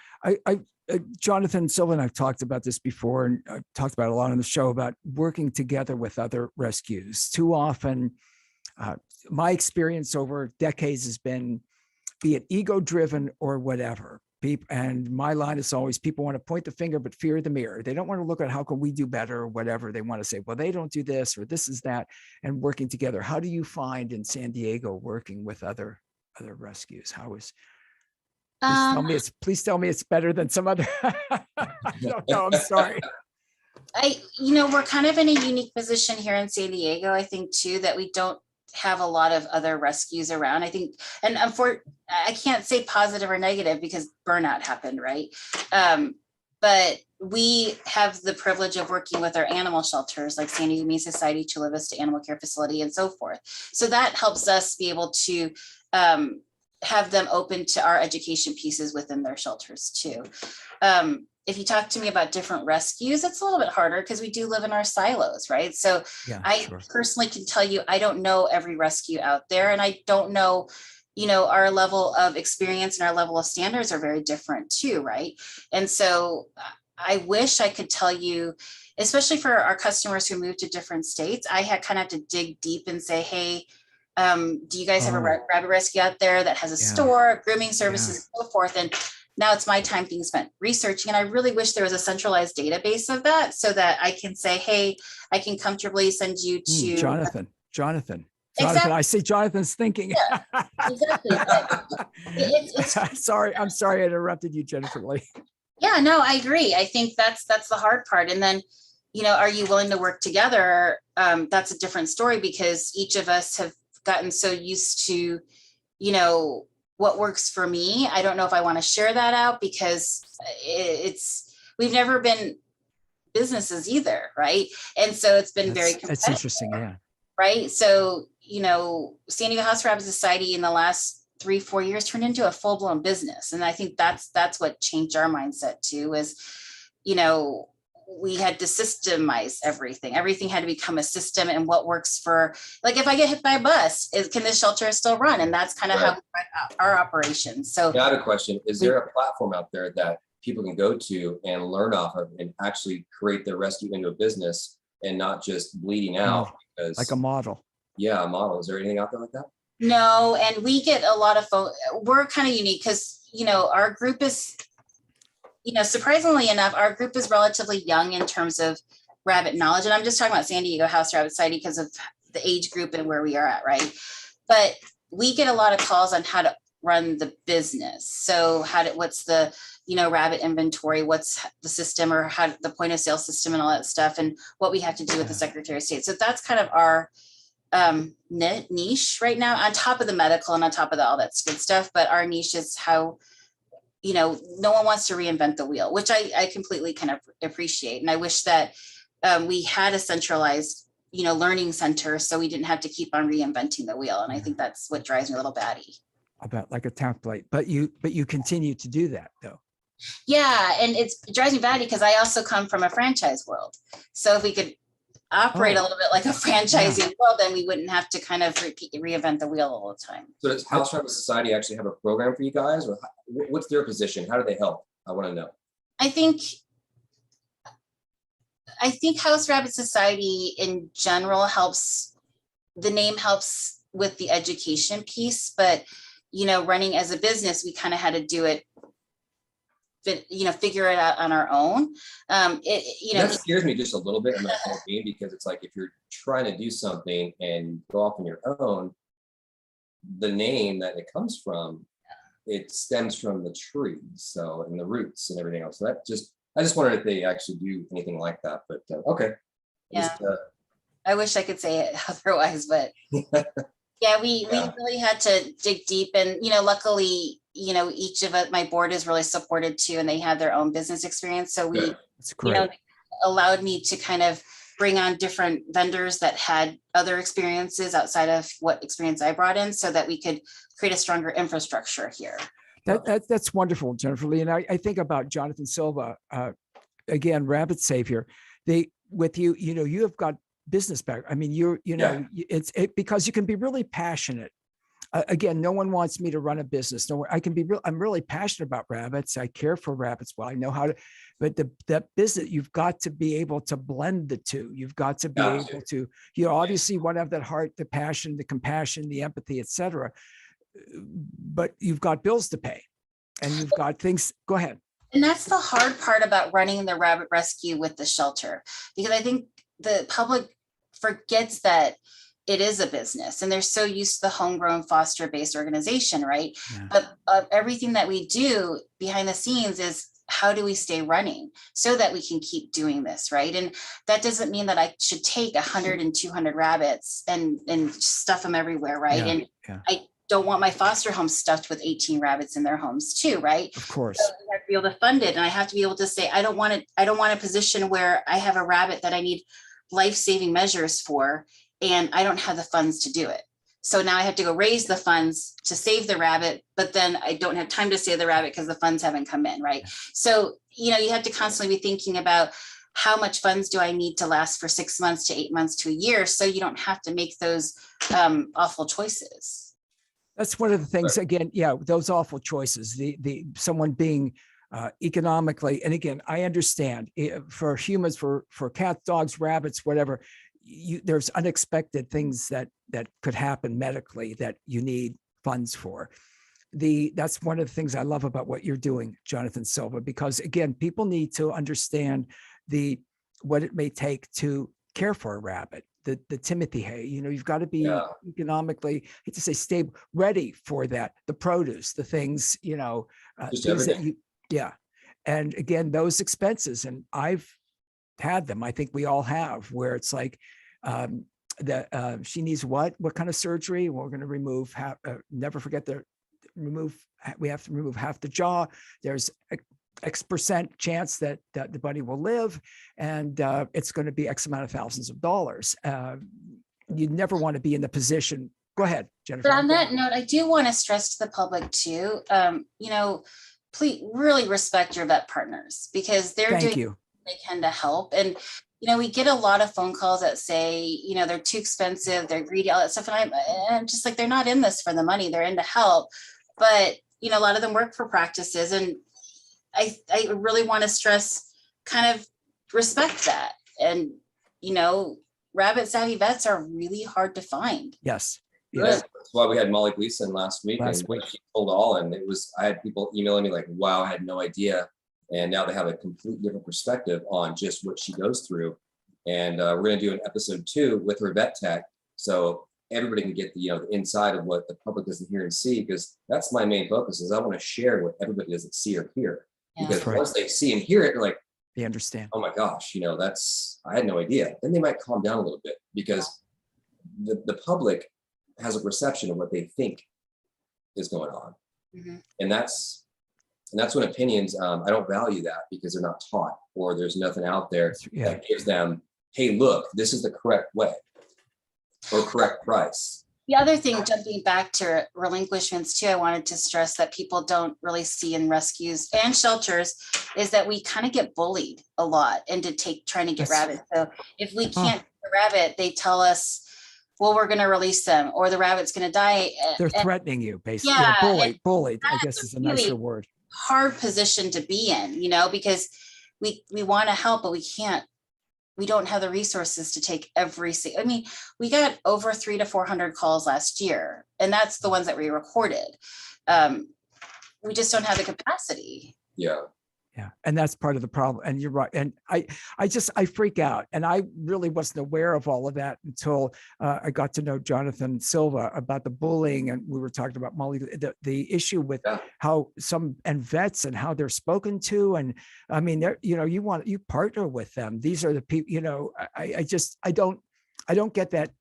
Jonathan Silva and I've talked about this before, and I've talked about it a lot on the show about working together with other rescues. Too often, my experience over decades has been, be it ego-driven or whatever. And my line is always, people want to point the finger, but fear the mirror. They don't want to look at how can we do better or whatever. They want to say, well, they don't do this or this is that, and working together. How do you find in San Diego working with other rescues? How is, please tell me it's better than some other. No, I'm sorry. We're kind of in a unique position here in San Diego, I think too, that we don't have a lot of other rescues around. I think, and I can't say positive or negative because burnout happened, right? But we have the privilege of working with our animal shelters like San Diego Humane Society, Chula Vista Animal Care Facility, and so forth. So that helps us be able to have them open to our education pieces within their shelters too. If you talk to me about different rescues, it's a little bit harder because we do live in our silos, right? So Yeah, I sure. personally can tell you, I don't know every rescue out there, and I don't know, our level of experience and our level of standards are very different too, right? And so I wish I could tell you, especially for our customers who move to different states, I had kind of to dig deep and say, hey, do you guys have a rabbit rescue out there that has a store, grooming services, and so forth? And now it's my time being spent researching. And I really wish there was a centralized database of that so that I can say, hey, I can comfortably send you to Jonathan. Exactly. I see Jonathan's thinking. Yeah, exactly. Sorry, I'm sorry I interrupted you, Jennifer Lee. Yeah, no, I agree. I think that's the hard part. And then, are you willing to work together? That's a different story because each of us have gotten so used to, what works for me. I don't know if I want to share that out because we've never been businesses either, right? And so it's been very competitive. That's interesting, yeah. Right. So, San Diego House Rabbit Society in the last 3-4 years turned into a full-blown business. And I think that's what changed our mindset too, is, we had to systemize everything. Everything had to become a system, and what works for, like, if I get hit by a bus, can this shelter still run? And that's kind of how we run our operations. So I have a question. Is there a platform out there that people can go to and learn off of and actually create their rescue into a business and not just bleeding out? Because, like a model. Yeah, a model. Is there anything out there like that? No, and we get a lot of we're kind of unique because, our group is, surprisingly enough, our group is relatively young in terms of rabbit knowledge. And I'm just talking about San Diego House Rabbit Society because of the age group and where we are at, right? But we get a lot of calls on how to run the business. So what's the, rabbit inventory, what's the system, or how the point of sale system and all that stuff, and what we have to do with the Secretary of State. So that's kind of our niche right now, on top of the medical and on top of all that good stuff. But our niche is how, no one wants to reinvent the wheel, which I completely kind of appreciate. And I wish that we had a centralized, learning center so we didn't have to keep on reinventing the wheel. And I think that's what drives me a little batty. About like a template, but you continue to do that though. Yeah, and it drives me batty because I also come from a franchise world. So if we could operate a little bit like a franchising world, then we wouldn't have to kind of reinvent the wheel all the time. So does House Rabbit Society actually have a program for you guys, or what's their position? How do they help? I want to know. I think House Rabbit Society in general helps. The name helps with the education piece, but running as a business, we kind of had to do it, figure it out on our own. That scares me just a little bit in my being, because it's like, if you're trying to do something and go off on your own, the name that it comes from, it stems from the trees, so, and the roots and everything else. So I just wondered if they actually do anything like that, but okay. Yeah. I wish I could say it otherwise, but yeah, we really had to dig deep, and luckily, each of us, my board is really supported too, and they have their own business experience. So That's great. Allowed me to kind of bring on different vendors that had other experiences outside of what experience I brought in, so that we could create a stronger infrastructure here. That's wonderful, Jennifer Lee. And I think about Jonathan Silva, again, Rabbit Savior. With you, you have got business back. I mean, it's because you can be really passionate. Again, no one wants me to run a business. No, I'm really passionate about rabbits. I care for rabbits. Well, I know how to, but that business, you've got to be able to blend the two. You've got to be able to, obviously want to have that heart, the passion, the compassion, the empathy, etc. But you've got bills to pay, and you've got things. Go ahead. And that's the hard part about running the rabbit rescue with the shelter, because I think the public forgets that it is a business, and they're so used to the homegrown foster-based organization, right? Yeah. But everything that we do behind the scenes is, how do we stay running so that we can keep doing this, right? And that doesn't mean that I should take 100 and 200 rabbits and stuff them everywhere, right? Yeah. And don't want my foster home stuffed with 18 rabbits in their homes too, right? Of course. So I have to be able to fund it, and I have to be able to say, I don't want a position where I have a rabbit that I need life-saving measures for, and I don't have the funds to do it. So now I have to go raise the funds to save the rabbit, but then I don't have time to save the rabbit because the funds haven't come in, right? So, you have to constantly be thinking about how much funds do I need to last for 6 months to 8 months to a year, so you don't have to make those awful choices. That's one of the things, again, yeah, those awful choices, the someone being economically, and again, I understand for humans, for cats, dogs, rabbits, whatever, there's unexpected things that could happen medically that you need funds for. That's one of the things I love about what you're doing, Jonathan Silva, because again, people need to understand what it may take to care for a rabbit. The Timothy hay, you've got to be economically, I hate to say stable, ready for that. The produce, the things, Just things that everything. and again, those expenses, and I've had them. I think we all have, where it's like she needs what kind of surgery? We're going to remove never forget we have to remove half the jaw. There's X% chance that the bunny will live, and it's going to be X amount of thousands of dollars. You never want to be in the position. Go ahead, Jennifer. But on that note, I do want to stress to the public too, please really respect your vet partners, because they're doing what they can to help. And we get a lot of phone calls that say, they're too expensive, they're greedy, all that stuff. And I'm just like, they're not in this for the money, they're in to help. But a lot of them work for practices, and I really want to stress, kind of respect that. And rabbit savvy vets are really hard to find. Yes. Yes. That's why we had Molly Gleason last week. She told all, and I had people emailing me like, wow, I had no idea. And now they have a completely different perspective on just what she goes through. And we're going to do an episode 2 with her vet tech, so everybody can get the inside of what the public doesn't hear and see, because that's my main focus, is I want to share what everybody doesn't see or hear. Yeah. Because once they see and hear it, they're like, they understand. Oh my gosh, I had no idea. Then they might calm down a little bit, because the public has a perception of what they think is going on. Mm-hmm. And that's when opinions, I don't value that, because they're not taught, or there's nothing out there that gives them, hey, look, this is the correct way or correct price. The other thing, jumping back to relinquishments too, I wanted to stress that people don't really see in rescues and shelters, is that we kind of get bullied a lot into trying to get rabbits. So if we can't get a rabbit, they tell us, well, we're going to release them, or the rabbit's going to die. They're threatening you, basically. Yeah, bullied, I guess is a nicer word. Hard position to be in, because we want to help, but we don't have the resources to take we got over 300 to 400 calls last year, and that's the ones that we recorded. We just don't have the capacity. Yeah. And that's part of the problem. And you're right. And I freak out. And I really wasn't aware of all of that until I got to know Jonathan Silva about the bullying. And we were talking about Molly, the issue with how and vets and how they're spoken to. And I mean, you partner with them. These are the people, I don't get that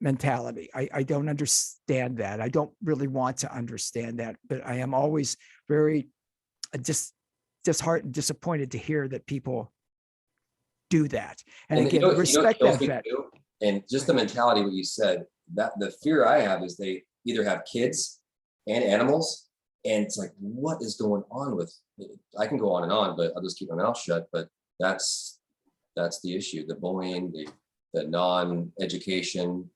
mentality. I don't understand that. I don't really want to understand that, but I am always very disheartened, disappointed to hear that people do that. And again, respect that vet. And just the mentality, what you said, that the fear I have is they either have kids and animals, and it's like, what is going on with me? I can go on and on, but I'll just keep my mouth shut. But that's the issue: the bullying, the non-education,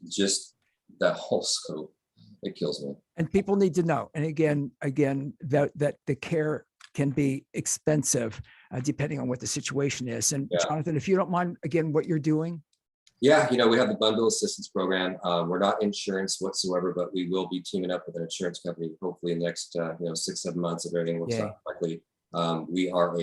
just that whole scope. It kills me. And people need to know. And again, that the care can be expensive depending on what the situation is. And Jonathan, if you don't mind, again, what you're doing. Yeah, we have the bundle assistance program. We're not insurance whatsoever, but we will be teaming up with an insurance company hopefully in the next 6-7 months, if everything works out correctly. We are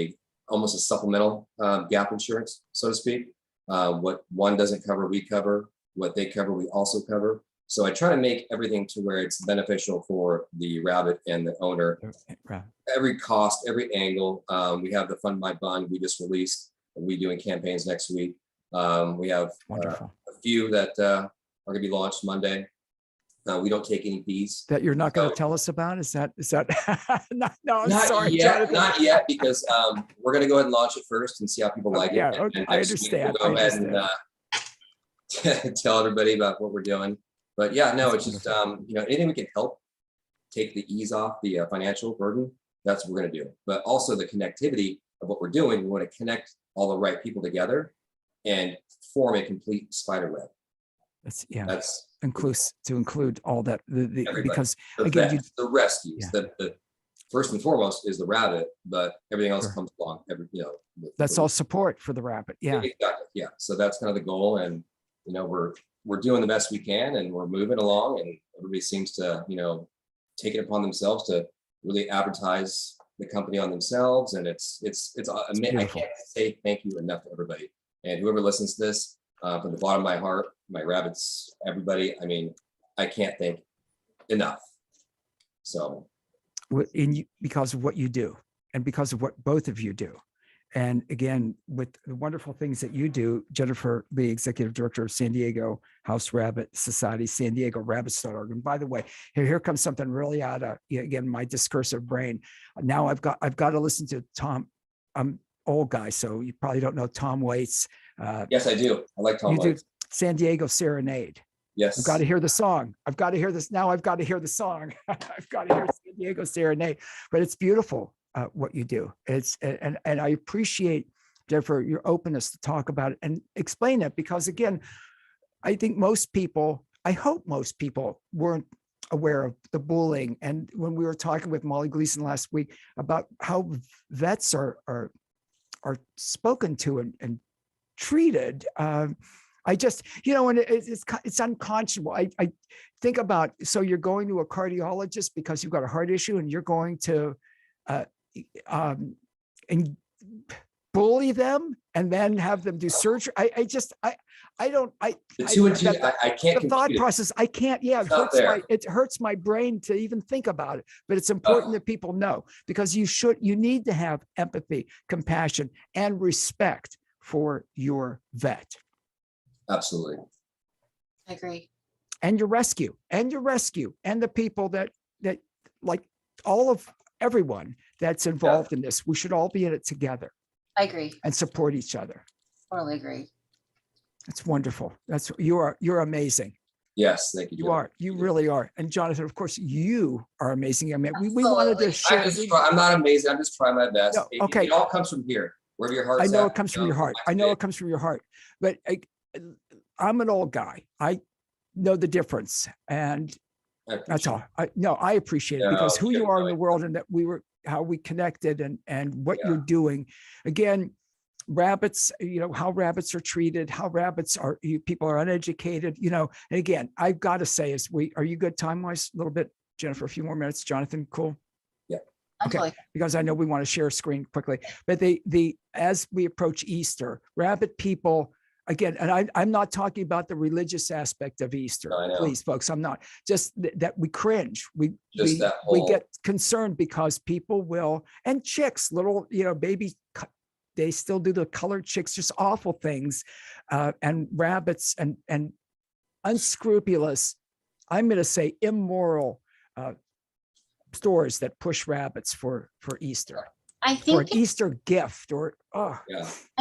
almost a supplemental gap insurance, so to speak. What one doesn't cover, we cover. What they cover, we also cover. So I try to make everything to where it's beneficial for the rabbit and the owner. Right. Every cost, every angle. We have the Fund My Bun we just released. We'll be doing campaigns next week. We have a few that are are going to be launched Monday. We don't take any fees. That you're not going So- to tell us about? Is that no, I'm Not sorry, yet, Jonathan. not yet, because we're going to go ahead and launch it first and see how people like Yeah, it. okay, And I next week we'll understand, go ahead and tell everybody about what we're doing. But yeah, no, That's it's just anything we can help take the ease off the financial burden. That's what we're going to do. But also the connectivity of what we're doing. We want to connect all the right people together and form a complete spider web. That's To include all that everybody. because The again, vets, the rescues, Yeah. the first and foremost is the rabbit, but everything else Sure. comes along. that's all support for the rabbit. Yeah. Exactly. Yeah. So that's kind of the goal, and we're doing the best we can, and we're moving along, and everybody seems to take it upon themselves to really advertise the company on themselves, and it's amazing. I beautiful. can't say thank you enough to everybody, and whoever listens to this, from the bottom of my heart, my rabbits, everybody. I mean, I can't thank enough. So Because of what you do and because of what both of you do. And again, with the wonderful things that you do, Jennifer, the executive director of San Diego House Rabbit Society, San Diego Rabbits.org. And by the way, here comes something really out of, again, my discursive brain. Now I've got to listen to Tom. I'm old guy, so you probably don't know Tom Waits. yes, I do. I like Tom You do Waits. San Diego Serenade. Yes. I've got to hear the song. I've got to hear this. Now I've got to hear the song. I've got to hear San Diego Serenade. But it's beautiful what you do. And I appreciate, Jennifer, your openness to talk about it and explain that, because again, I think I hope most people weren't aware of the bullying. And when we were talking with Molly Gleason last week about how vets are spoken to and treated, I just, and it's unconscionable. I think about, so you're going to a cardiologist because you've got a heart issue, and you're going to and bully them and then have them do surgery. I don't. The two and two, I can't. The thought compute it. process, I can't. Yeah, it hurts my brain to even think about it. But it's important that people know, because you need to have empathy, compassion, and respect for your vet. Absolutely. I agree. And your rescue, and the people that like everyone that's involved in this. We should all be in it together. I agree. And support each other. Totally agree. That's wonderful. You're amazing. Yes, thank you. You are. You really are. And Jonathan, of course, you are amazing. I mean, we wanted to share. I'm not amazing. I'm just trying my best. No, okay. It all comes from here. Wherever your heart's I know at, it comes from your heart. I know it comes from your heart. But I'm an old guy. I know the difference. And that's all. I appreciate it, because who you are in the world, and that how we connected, and what you're doing. Again, rabbits, how rabbits are treated, how people are uneducated, and again, I've got to say, are you good time-wise? A little bit, Jennifer, a few more minutes. Jonathan, cool? Yeah. Okay, because I know we want to share a screen quickly, but as we approach Easter, rabbit people, again, and I'm not talking about the religious aspect of Easter. No, please, folks, I'm not. Just that we cringe. We get concerned because people will, and chicks, little, baby, they still do the colored chicks, just awful things, and rabbits and unscrupulous, I'm going to say immoral stores that push rabbits for Easter. I think or an Easter gift, I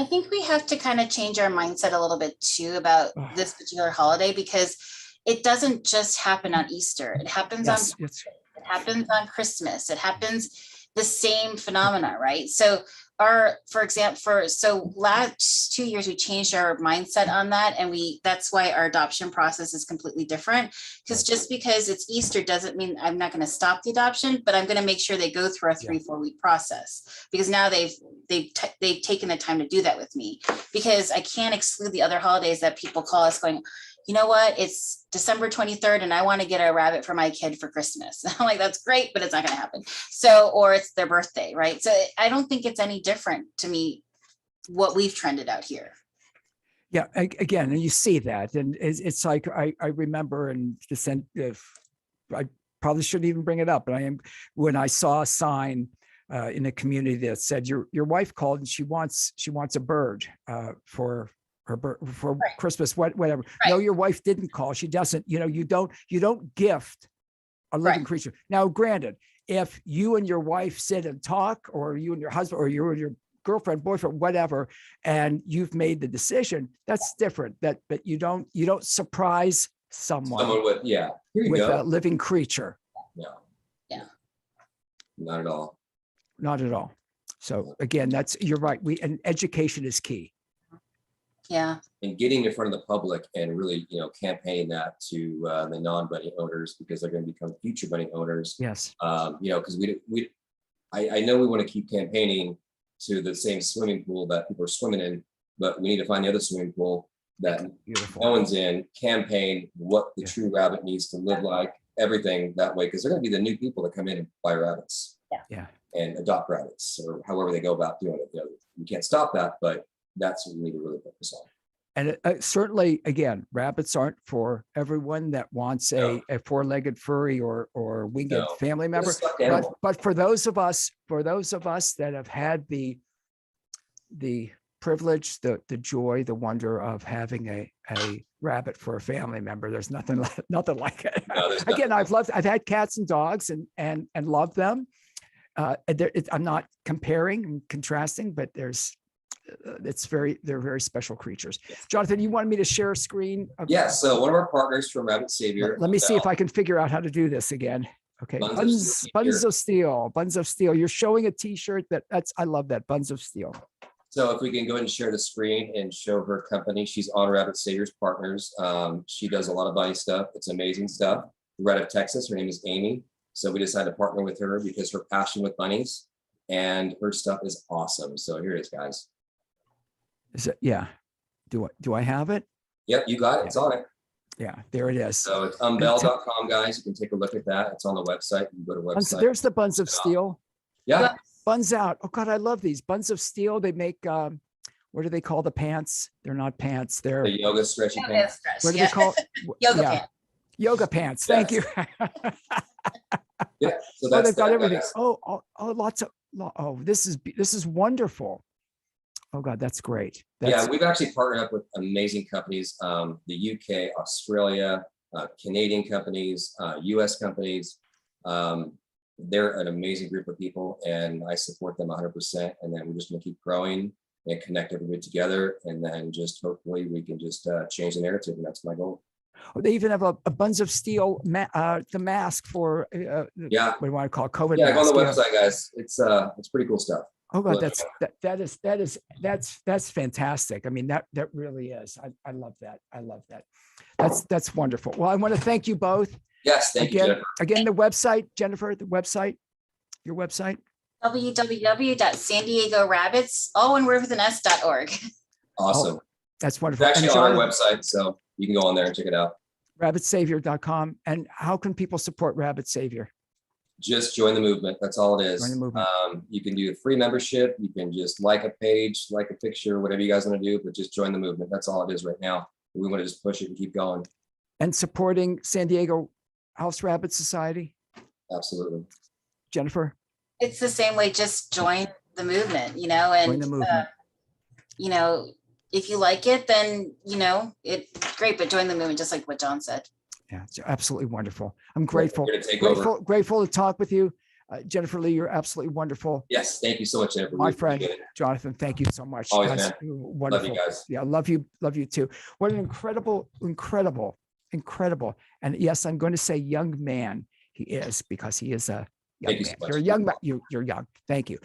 think we have to kind of change our mindset a little bit too about this particular holiday, because it doesn't just happen on Easter. It happens it happens on Christmas. It happens the same phenomena, right? So last 2 years we changed our mindset on that, and that's why our adoption process is completely different, because just because it's Easter doesn't mean I'm not going to stop the adoption, but I'm going to make sure they go through a 3-4 week process, because now they've taken the time to do that with me, because I can't exclude the other holidays that people call us going, you know what, it's December 23rd and I want to get a rabbit for my kid for Christmas. I'm like, that's great, but it's not going to happen. Or it's their birthday, right? So I don't think it's any different to me what we've trended out here. Yeah, again, and you see that, and it's like I remember, and I probably shouldn't even bring it up, but when I saw a sign in a community that said your wife called and she wants a bird for for Right. Christmas, whatever. No, Right. your wife didn't call. She doesn't, you don't gift a living Right. creature. Now, granted, if you and your wife sit and talk, or you and your husband, or you and your girlfriend, boyfriend, whatever, and you've made the decision, that's different. But you don't surprise someone Someone with, yeah, here you with go. a living creature. No. Yeah. Not at all. Not at all. So again, you're right. And education is key. Yeah. And getting in front of the public and really, campaigning that to the non-bunny owners, because they're going to become future bunny owners. Yes. Because I know we want to keep campaigning to the same swimming pool that people are swimming in, but we need to find the other swimming pool that Beautiful. no one's in, campaign what the true rabbit needs to live like, everything that way, because they're going to be the new people that come in and buy rabbits. Yeah. And adopt rabbits, or however they go about doing it. You can't stop that, but that's what we need to really focus on. And certainly, again, rabbits aren't for everyone that wants a four-legged furry or winged No. family They're a member. stuffed animal. But for those of us that have had the privilege, the joy, the wonder of having a rabbit for a family member, there's nothing like it. No, there's Again, nothing. I've had cats and dogs and loved them. I'm not comparing and contrasting, but they're very special creatures. Jonathan, you wanted me to share a screen? Yeah, so one of our partners from Rabbit Savior. Let me see if I can figure out how to do this again. Okay, Buns of Steel. You're showing a T-shirt I love that, Buns of Steel. So if we can go ahead and share the screen and show her company. She's on Rabbit Savior's partners. She does a lot of bunny stuff. It's amazing stuff. Right out of Texas. Her name is Amy. So we decided to partner with her because her passion with bunnies and her stuff is awesome. So here it is, guys. Is it? Yeah. Do I have it? Yep, you got it. It's on it. Yeah, there it is. So it's umbell.com, guys. You can take a look at that. It's on the website. You can go to website. There's the Buns of Steel. Yeah. Buns out. Oh God, I love these Buns of Steel. They make what do they call the pants? They're not pants. They're The yoga stretchy pants. what do they call Yoga pants. Yoga pants. Thank you. Yeah. So Oh, that's they've got that, everything. guys. Lots of. This is wonderful. Oh God, that's great. Yeah, we've actually partnered up with amazing companies, the UK, Australia, Canadian companies, US companies. They're an amazing group of people and I support them 100%. And then we're just gonna keep growing and connect everybody together. And then just hopefully we can just change the narrative. And that's my goal. Oh, they even have a Buns of Steel, the mask for, Yeah. what do you want to call it? COVID Yeah, go on the mask. website, guys. It's pretty cool stuff. Oh God, Let that's fantastic. I mean, that really is. I love that. I love that. That's wonderful. Well, I want to thank you both. Yes, thank you, Jennifer. Again, the website, Jennifer, your website. www.sandiego-rabbits, all one word with an s.org. Awesome. That's It's wonderful. actually And on our John, website, so you can go on there and check it out. rabbitsavior.com. And how can people support Rabbit Savior? Just join the movement. That's all it is. Join the movement. You can do a free membership. You can just like a page, like a picture, whatever you guys want to do, but just join the movement. That's all it is right now. We want to just push it and keep going. And supporting San Diego House Rabbit Society. Absolutely. Jennifer? It's the same way, just join the movement, and Join the movement. if you like it, then it's great, but join the movement, just like what John said. Yeah, it's absolutely wonderful. I'm grateful. We're gonna take over. Grateful to talk with you. Jennifer Lee, you're absolutely wonderful. Yes, thank you so much, Jennifer. My We friend, appreciate it. Jonathan, thank you so much. Always, That's man. wonderful. Love you guys. Yeah, love you too. What an incredible, and yes, I'm going to say young man he is, because he is a young Thank you so man. much. You're a young man. You're young. Thank you.